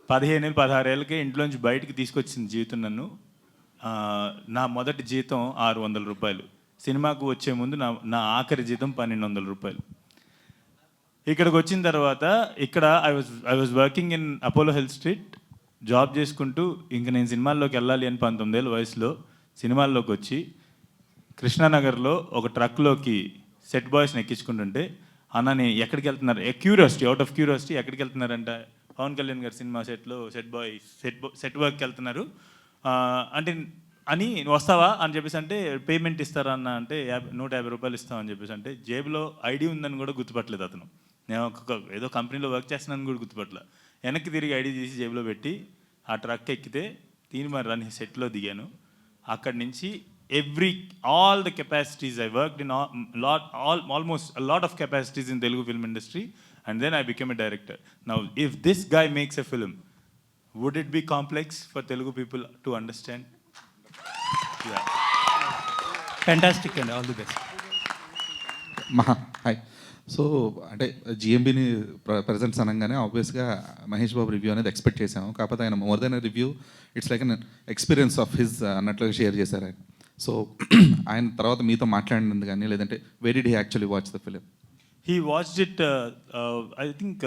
15 16 ఏళ్ళకే ఇంట్లోంచి బయటికి తీసుకొచ్చింది జీవితం నన్ను. నా మొదటి జీతం 600 రూపాయలు. సినిమాకు వచ్చే ముందు నా ఆఖరి జీతం 1200 రూపాయలు. ఇక్కడికి వచ్చిన తర్వాత ఇక్కడ I was working in Apollo health street, job చేసుకుంటూ ఇంక నేను సినిమాల్లోకి వెళ్ళాలి అని 19 ఏళ్ళ వయసులో సినిమాల్లోకి వచ్చి కృష్ణానగర్లో ఒక ట్రక్లోకి సెట్ బాయ్స్ని ఎక్కించుకుంటుంటే, అన్న నేను ఎక్కడికి వెళ్తున్నారు, క్యూరియాసిటీ, అవుట్ ఆఫ్ క్యూరియాసిటీ ఎక్కడికి వెళ్తున్నారంట, పవన్ కళ్యాణ్ గారి సినిమా సెట్లో సెట్ వర్క్కి వెళ్తున్నారు అంటే అని వస్తావా అని చెప్పేసి అంటే, పేమెంట్ ఇస్తారా అన్న అంటే 150 రూపాయలు ఇస్తామని చెప్పేసి అంటే, జేబులో ఐడి ఉందని కూడా గుర్తుపట్టలేదు అతను. నేను ఏదో కంపెనీలో వర్క్ చేస్తున్నాను కూడా గుర్తుపట్టలే. వెనక్కి తిరిగి ఐడి తీసి జేబులో పెట్టి ఆ ట్రక్ ఎక్కితే తీన్మార్ అని సెట్లో దిగాను. అక్కడి నుంచి all the capacities I worked in, almost a lot of capacities in Telugu film industry, and then I became a director. Now if this guy makes a film, would it be complex for Telugu people to understand? Yeah. Fantastic and all the best. Hi. So అంటే జిఎంబిని presents అనగానే ఆబ్వియస్గా Mahesh Babu review అనేది expect చేసాము. కాకపోతే ఆయన more than review, it's like an experience of his అన్నట్లుగా share చేశారు ఆయన. సో ఆయన తర్వాత మీతో మాట్లాడినందు కానీ, లేదంటే why did he actually watch the film? He watched it, I think,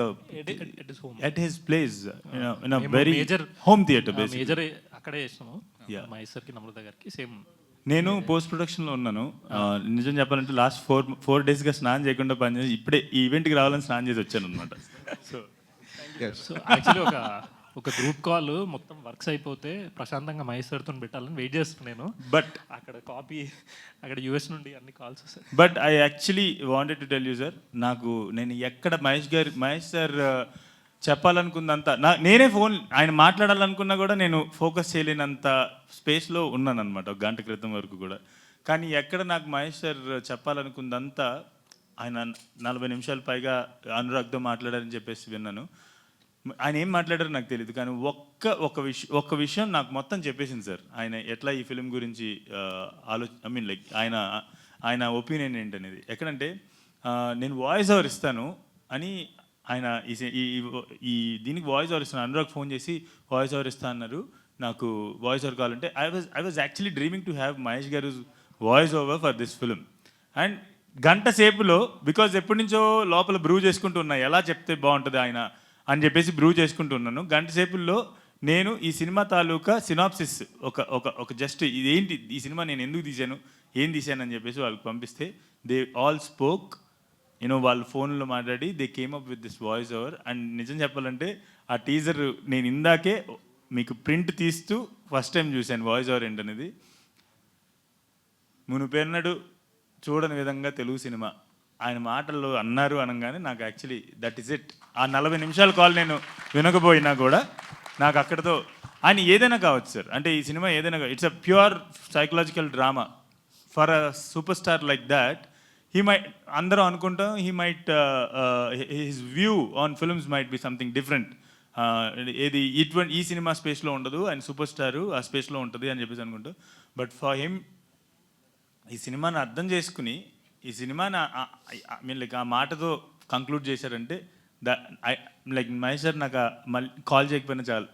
at his place, in a very major home theater basically. Major అక్కడే చేసాము. మహేశ్వర్కి నమ్రత గారికి సేమ్. నేను పోస్ట్ ప్రొడక్షన్లో ఉన్నాను. నిజం చెప్పాలంటే లాస్ట్ 4 డేస్గా స్నానం చేయకుండా పనిచేసి ఇప్పుడే ఈ ఈవెంట్కి రావాలని స్నానం చేసి వచ్చాను అనమాట. సో యాక్చువల్లీ ఒక గ్రూప్ కాల్ మొత్తం వర్క్స్ అయిపోతే ప్రశాంతంగా మహేశ్వర్తో పెట్టాలని వెయిట్ చేస్తున్నాను. బట్ అక్కడ కాపీ అక్కడ యూఎస్ నుండి అన్ని కాల్స్ వస్తాయి. But I actually wanted to tell you sir, నేను ఎక్కడ మహేష్ సార్ చెప్పాలనుకున్నంత నేనే ఫోన్ ఆయన మాట్లాడాలనుకున్నా కూడా నేను ఫోకస్ చేయలేనంత స్పేస్లో ఉన్నాను అనమాట ఒక గంట క్రితం వరకు కూడా. కానీ ఎక్కడ నాకు మహేష్ సార్ చెప్పాలనుకుందంతా ఆయన 40 నిమిషాలు పైగా అనురాగ్తో మాట్లాడారని చెప్పేసి విన్నాను. ఆయన ఏం మాట్లాడారో నాకు తెలియదు, కానీ ఒక్క విషయం నాకు మొత్తం చెప్పేసింది సార్. ఆయన ఎట్లా ఈ ఫిలిం గురించి ఐ మీన్ లైక్ ఆయన ఒపీనియన్ ఏంటనేది. ఎక్కడంటే నేను వాయిస్ ఓవర్ ఇస్తాను అని ఆయన ఈ దీనికి వాయిస్ ఓవర్ ఇస్తాను, అనురాగ్ ఫోన్ చేసి వాయిస్ ఓవర్ ఇస్తా అన్నారు, నాకు వాయిస్ ఓవర్ కావాలంటే I was actually dreaming to have Mahesh garu voice over for this film. And గంట సేపులో, బికాజ్ ఎప్పటి నుంచో లోపల బ్రూ చేసుకుంటూ ఉన్నా ఎలా చెప్తే బాగుంటుంది ఆయన అని చెప్పేసి బ్రూ చేసుకుంటూ ఉన్నాను. గంట సేపుల్లో నేను ఈ సినిమా తాలూకా సినాప్సిస్ ఒక జస్ట్ ఇదేంటి ఈ సినిమా నేను ఎందుకు తీశాను, ఏం తీశాను అని చెప్పేసి వాళ్ళకి పంపిస్తే దే ఆల్ స్పోక్, వాళ్ళు ఫోన్లో మాట్లాడి they came up with this voice over. And నిజం చెప్పాలంటే ఆ టీజర్ నేను ఇందాకే మీకు ప్రింట్ తీస్తూ ఫస్ట్ టైం చూశాను వాయిస్ ఓవర్ ఏంటనేది. మునుపెన్నడు చూడని విధంగా తెలుగు సినిమా ఆయన మాటల్లో అన్నారు అనగానే నాకు యాక్చువల్లీ దట్ ఈస్ ఇట్. ఆ 40 నిమిషాల కాల్ నేను వినకపోయినా కూడా నాకు అక్కడితో ఆయన ఏదైనా కావచ్చు సార్, అంటే ఈ సినిమా ఏదైనా, it's a pure psychological drama for a super star like that. He might, అందరూ అనుకుంటాం he might his view on films might be something different, ఏది ఈ సినిమా స్పేస్లో ఉండదు, ఆయన సూపర్ స్టారు ఆ స్పేస్లో ఉంటుంది అని చెప్పేసి అనుకుంటాం. బట్ ఫర్ హిమ్ ఈ సినిమాని అర్థం చేసుకుని ఈ సినిమాని మీన్ లైక్ ఆ మాటతో కంక్లూడ్ చేశారంటే లైక్ మహేష్ సార్ నాకు మళ్ళీ కాల్ చేయకపోయినా చాలు,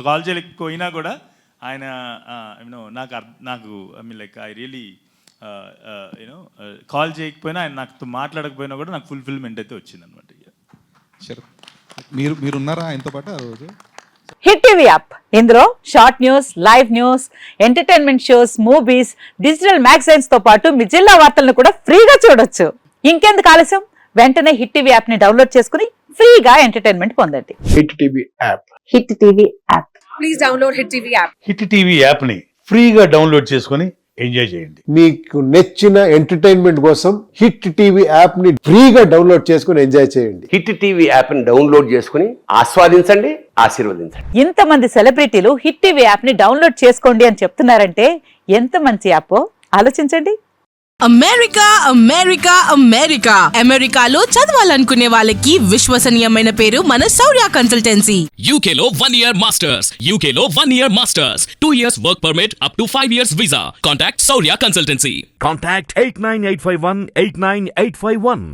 కాల్ చేయలేకపోయినా కూడా ఆయన నాకు I mean like I really call చేయకపోయినా ఆయన నాకు మాట్లాడకపోయినా కూడా నాకు ఫుల్ఫిల్మెంట్ అయితే వచ్చింది అనమాట. మీరు ఉన్నారా ఆయనతో పాటు ఆ రోజు? హిట్ టీవీ యాప్, ఇందులో short news, live news, entertainment shows, movies, digital magazines తో పాటు మీ జిల్లా వార్తలను కూడా ఫ్రీగా చూడొచ్చు. ఇంకెందుకు ఆలస్యం, వెంటనే హిట్ టీవీ యాప్ ని డౌన్లోడ్ చేసుకుని ఫ్రీగా ఎంటర్టైన్మెంట్ పొందండి. Hit TV app, hit TV app, please download hit TV app. Hit TV app ని ఫ్రీగా డౌన్లోడ్ చేసుకొని ఎంజాయ్ చేయండి. మీకు నచ్చిన ఎంటర్టైన్మెంట్ కోసం హిట్ టీవీ యాప్ ని ఫ్రీగా డౌన్లోడ్ చేసుకుని ఎంజాయ్ చేయండి. హిట్ టీవీ యాప్ ని డౌన్లోడ్ చేసుకుని ఆస్వాదించండి, ఆశీర్వదించండి. ఇంతమంది సెలబ్రిటీలు హిట్ టీవీ యాప్ ని డౌన్లోడ్ చేసుకోండి అని చెప్తున్నారంటే ఎంత మంచి యాప్ ఆలోచించండి. అమెరికా అమెరికా అమెరికా అమెరికాలో చదవాలనుకునే వాళ్ళకి విశ్వసనీయమైన పేరు మన శౌర్య కన్సల్టెన్సీ. UK లో 1 year masters, UK లో 1 year masters, 2 years work permit up to 5 years visa. Contact Saurya Consultancy. Contact 89851 89851.